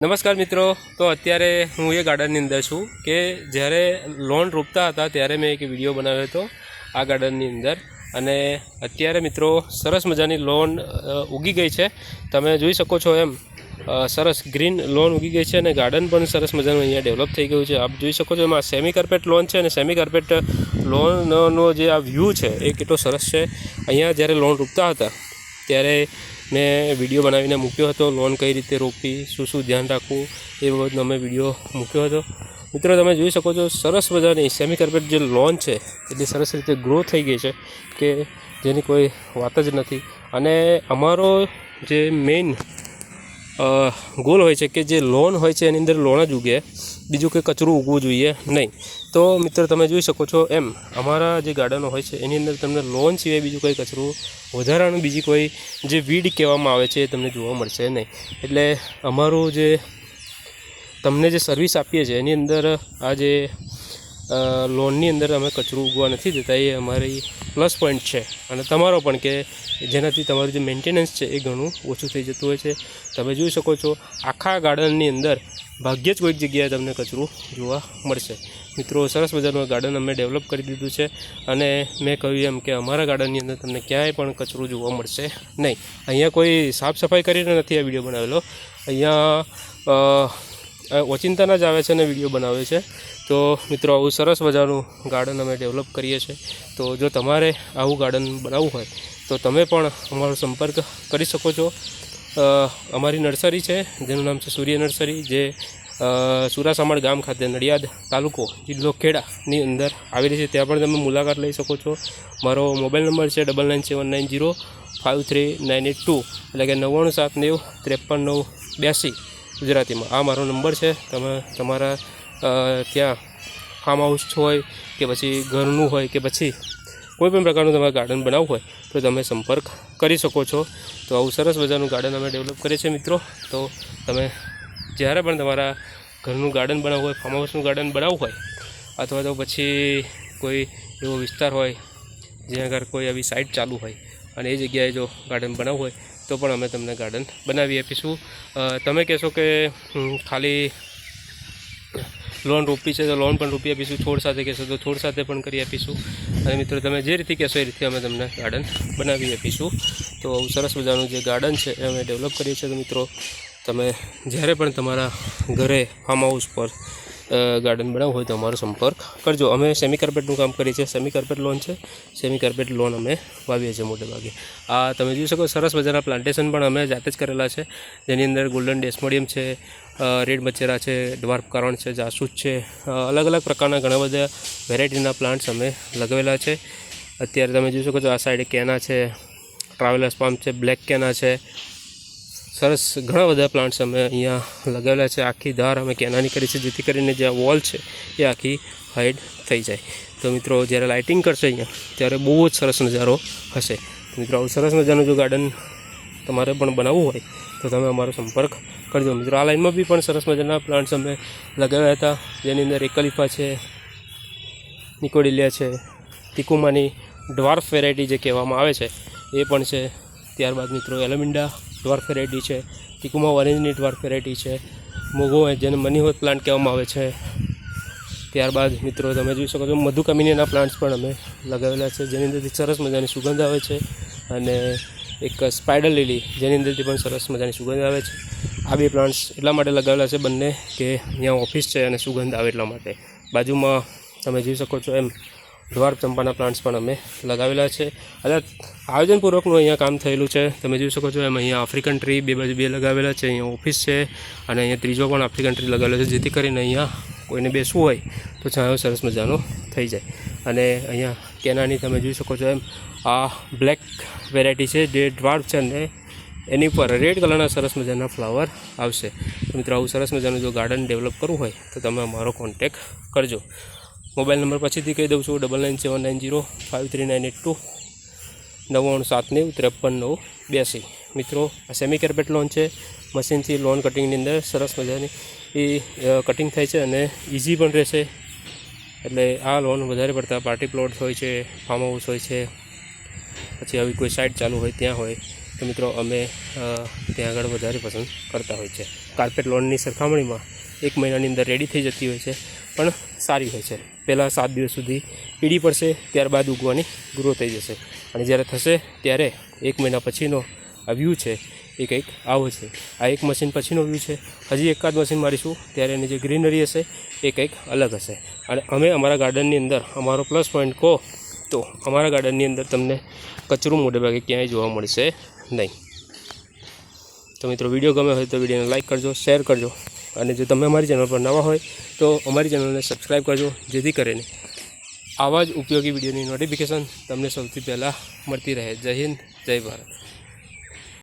નમસ્કાર મિત્રો, તો અત્યારે હું એ ગાર્ડનની અંદર છું કે જ્યારે લોન રોપતા હતા ત્યારે મેં એક વિડીયો બનાવ્યો હતો આ ગાર્ડનની અંદર. અને અત્યારે મિત્રો સરસ મજાની લોન ઉગી ગઈ છે. તમે જોઈ શકો છો એમ સરસ ગ્રીન લોન ઉગી ગઈ છે અને ગાર્ડન પણ સરસ મજાનું અહીંયા ડેવલપ થઈ ગયું છે. આપ જોઈ શકો છો એમાં સેમી કાર્પેટ લોન છે અને સેમી કાર્પેટ લોનનો જે આ વ્યૂ છે એ કેટલો સરસ છે. અહીંયા જ્યારે લોન રોપતા હતા ત્યારે મેં વિડીયો બનાવીને મૂક્યો હતો. લોન કઈ રીતે રોપવી, શું ધ્યાન રાખવું એ બાબતનો અમે વિડીયો મૂક્યો હતો. મિત્રો તમે જોઈ શકો છો સરસ મજાની સેમી કાર્પેટ જે લોન છે એટલી સરસ રીતે ગ્રો થઈ ગઈ છે કે જેની કોઈ વાત જ નથી. અને અમારો જે મેઇન ગોલ હોય છે કે જે લોન હોય છે એની અંદર લોન જ ઉગે, બીજું કંઈ કચરું ઉગવું જોઈએ નહીં. તો મિત્રો તમે જોઈ શકો છો એમ અમારા જે ગાર્ડનો હોય છે એની અંદર તમને લોન સિવાય બીજું કંઈ કચરું વધારાનું બીજી કોઈ જે વીડ કહેવામાં આવે છે એ તમને જોવા મળશે નહીં. એટલે અમારું જે તમને જે સર્વિસ આપીએ છીએ એની અંદર આ જે લોનની અંદર અમે કચરું ઉગવા નથી દેતા, એ અમારી પ્લસ પોઈન્ટ છે. અને તમારો પણ કે જેનાથી તમારું જે મેન્ટેનન્સ છે એ ઘણું ઓછું થઈ જતું હોય છે. તમે જોઈ શકો છો આખા ગાર્ડનની અંદર ભાગ્યે જ કોઈક જગ્યાએ તમને કચરું જોવા મળશે. મિત્રો સરસ મજાનું ગાર્ડન અમે ડેવલપ કરી દીધું છે અને મેં કહ્યું એમ કે અમારા ગાર્ડનની અંદર તમને ક્યાંય પણ કચરું જોવા મળશે નહીં. અહીંયા કોઈ સાફ સફાઈ કરીને નથી આ વિડીયો બનાવેલો, અહીંયા ઓચિંતાના જ આવે છે અને વિડીયો બનાવે છે. તો મિત્રો આવું સરસ મજાનું ગાર્ડન અમે ડેવલપ કરીએ છીએ. તો જો તમારે આવું ગાર્ડન બનાવવું હોય તો તમે પણ અમારો સંપર્ક કરી શકો છો. અમારી નર્સરી છે જેનું નામ છે સૂર્ય નર્સરી, જે સુરાસામણ ગામ ખાતે નડિયાદ તાલુકો જિલ્લો ખેડાની અંદર આવેલી છે. ત્યાં પણ તમે મુલાકાત લઈ શકો છો. મારો મોબાઈલ નંબર છે 9979053982, એટલે કે 9979533982 ગુજરાતીમાં. આ મારો નંબર છે. તમે તમારા ત્યાં ફાર્મ હાઉસ હોય કે પછી ઘરનું હોય કે પછી કોઈ પણ પ્રકારનું તમારે ગાર્ડન બનાવવું હોય તો તમે સંપર્ક કરી શકો છો. તો આવું સરસ મજાનું ગાર્ડન અમે ડેવલપ કરીએ છીએ મિત્રો. તો તમે જ્યારે પણ તમારા ઘરનું ગાર્ડન બનાવવું હોય, ફાર્મ હાઉસનું ગાર્ડન બનાવવું હોય, અથવા તો પછી કોઈ એવો વિસ્તાર હોય જ્યાં આગળ કોઈ આવી સાઇટ ચાલુ હોય અને એ જગ્યાએ જો ગાર્ડન બનાવવું હોય તો પણ અમે તમને ગાર્ડન બનાવી આપીશું. તમે કહેશો કે ખાલી લોન રોપી છે તો લોન પણ રોપી આપીશું, છોડ સાથે કહેશો તો છોડ સાથે પણ કરી આપીશું. અને મિત્રો તમે જે રીતે કહેશો એ રીતે અમે તમને ગાર્ડન બનાવી આપીશું. તો આવું સરસ મજાનું જે ગાર્ડન છે એ અમે ડેવલપ કરીએ છીએ. તો મિત્રો તમે જ્યારે પણ તમારા ઘરે ફાર્મ હાઉસ પર ગાર્ડન બનાવવું હોય તો અમારો સંપર્ક કરજો. અમે સેમી કાર્પેટનું કામ કરીએ છીએ. સેમી કાર્પેટ લોન છે, સેમી કાર્પેટ લોન અમે વાવીએ છીએ મોટે ભાગે. આ તમે જોઈ શકો સરસ મજાના પ્લાન્ટેશન પણ અમે જાતે જ કરેલા છે, જેની અંદર ગોલ્ડન ડેસ્મોડિયમ છે, રેડ મચેરા છે, ડ્વાર્ફ કારણ છે, જાસૂદ છે, અલગ અલગ પ્રકારના ઘણા બધા વેરાયટીના પ્લાન્ટ્સ અમે લગાવેલા છે. અત્યારે તમે જોઈ શકો છો આ સાઈડે કેના છે, ટ્રાવેલર્સ પામ છે, બ્લેક કેના છે, સરસ ઘણા બધા પ્લાન્ટ્સ અમે અહીંયા લગાવેલા છે. આખી ધાર અમે કેનાની કરી છે જેથી કરીને જે વોલ છે એ આખી હાઈડ થઈ જાય. તો મિત્રો જ્યારે લાઇટિંગ કરશે અહીંયા ત્યારે બહુ જ સરસ નજારો હશે. મિત્રો આવું સરસ મજાનું જો ગાર્ડન તમારે પણ બનાવવું હોય તો તમે અમારો સંપર્ક કરજો. મિત્રો આ લાઇનમાં બી પણ સરસ મજાના પ્લાન્ટ્સ અમે લગાવ્યા હતા, જેની અંદર એકલીફા છે, નિકોડિલિયા છે, તિકુમાની ડ્વાર્ફ વેરાયટી જે કહેવામાં આવે છે એ પણ છે. ત્યારબાદ મિત્રો એલોમિન્ડા ડ્વાર્ફ વેરાયટી છે, તિકુમા ઓરેન્જની ડ્વાર્ફ વેરાયટી છે, મોગો જેને મનીહોત પ્લાન્ટ કહેવામાં આવે છે. ત્યારબાદ મિત્રો તમે જોઈ શકો છો મધુકામિનીના પ્લાન્ટ્સ પણ અમે લગાવેલા છે, જેની અંદરથી સરસ મજાની સુગંધ આવે છે. અને એક સ્પાઇડર લીલી જેની અંદરથી પણ સરસ મજાની સુગંધ આવે છે. આ બે પ્લાન્ટ્સ એટલા માટે લગાવેલા છે બંને કે અહીંયા ઓફિસ છે અને સુગંધ આવે એટલા માટે. બાજુમાં તમે જોઈ શકો છો એમ ડ્વાર્ફ ચંપાના પ્લાન્ટ્સ પણ અમે લગાવેલા છે. અને આયોજનપૂર્વકનું અહીંયા કામ થયેલું છે. તમે જોઈ શકો છો એમ અહીંયા આફ્રિકન ટ્રી બે બાજુ બે લગાવેલા છે, અહીંયા ઓફિસ છે અને અહીંયા ત્રીજો પણ આફ્રિકન ટ્રી લગાવેલો છે, જેથી કરીને અહીંયા કોઈને બેસવું હોય તો છાંયો સરસ મજાનો થઈ જાય. અને અહીંયા કેનાની તમે જોઈ શકો છો એમ આ બ્લેક વેરાયટી છે જે ડ્વાર્ફ છે અને એની ઉપર રેડ કલરના સરસ મજાના ફ્લાવર આવશે. તો મિત્રો આવું સરસ મજાનું જો ગાર્ડન ડેવલપ કરવું હોય તો તમે અમારો કોન્ટેક કરજો. મોબાઈલ નંબર પછીથી કહી દઉં છું 9979053982, 9979533982. મિત્રો આ સેમી કાર્પેટ લોન છે, મશીનથી લોન કટિંગની અંદર સરસ મજાની એ કટિંગ થાય છે અને ઇઝી પણ રહેશે. એટલે આ લોન વધારે પડતા પાર્ટી પ્લોટ હોય છે, ફાર્મ હાઉસ હોય છે, પછી આવી કોઈ સાઇટ ચાલુ હોય ત્યાં હોય તો મિત્રો અમે ત્યાં આગળ વધારે પસંદ કરતા હોય છે. કાર્પેટ લોનની સરખામણીમાં 1 મહિનાની અંદર રેડી થઈ જતી હોય છે, પણ સારી હોય છે. પહેલાં 7 દિવસ સુધી પીળી પડશે, ત્યારબાદ ઉગવાની ગ્રો થઈ જશે, અને જ્યારે થશે ત્યારે 1 મહિના પછીનો આ વ્યૂ છે એ કંઈક આવો છે. આ એક મશીન પછીનો વ્યૂ છે. હજી એકાદ મશીન મારીશું ત્યારે એની જે ગ્રીનરી હશે એ કંઈક અલગ હશે. અને અમે અમારા ગાર્ડનની અંદર અમારો પ્લસ પોઈન્ટ કહો તો અમારા ગાર્ડનની અંદર તમને કચરું મોટે ભાગે ક્યાંય જોવા મળશે નહીં. તો મિત્રો વિડીયો ગમે હોય તો વિડીયોને લાઇક કરજો, શેર કરજો, અને જો તમે અમારી ચેનલ પર નવા હોય તો અમારી ચેનલને સબસ્ક્રાઈબ કરજો, જેથી કરીને આવા જ ઉપયોગી વિડીયોની નોટિફિકેશન તમને સૌથી પહેલાં મળતી રહે. જય હિન્દ, જય ભારત.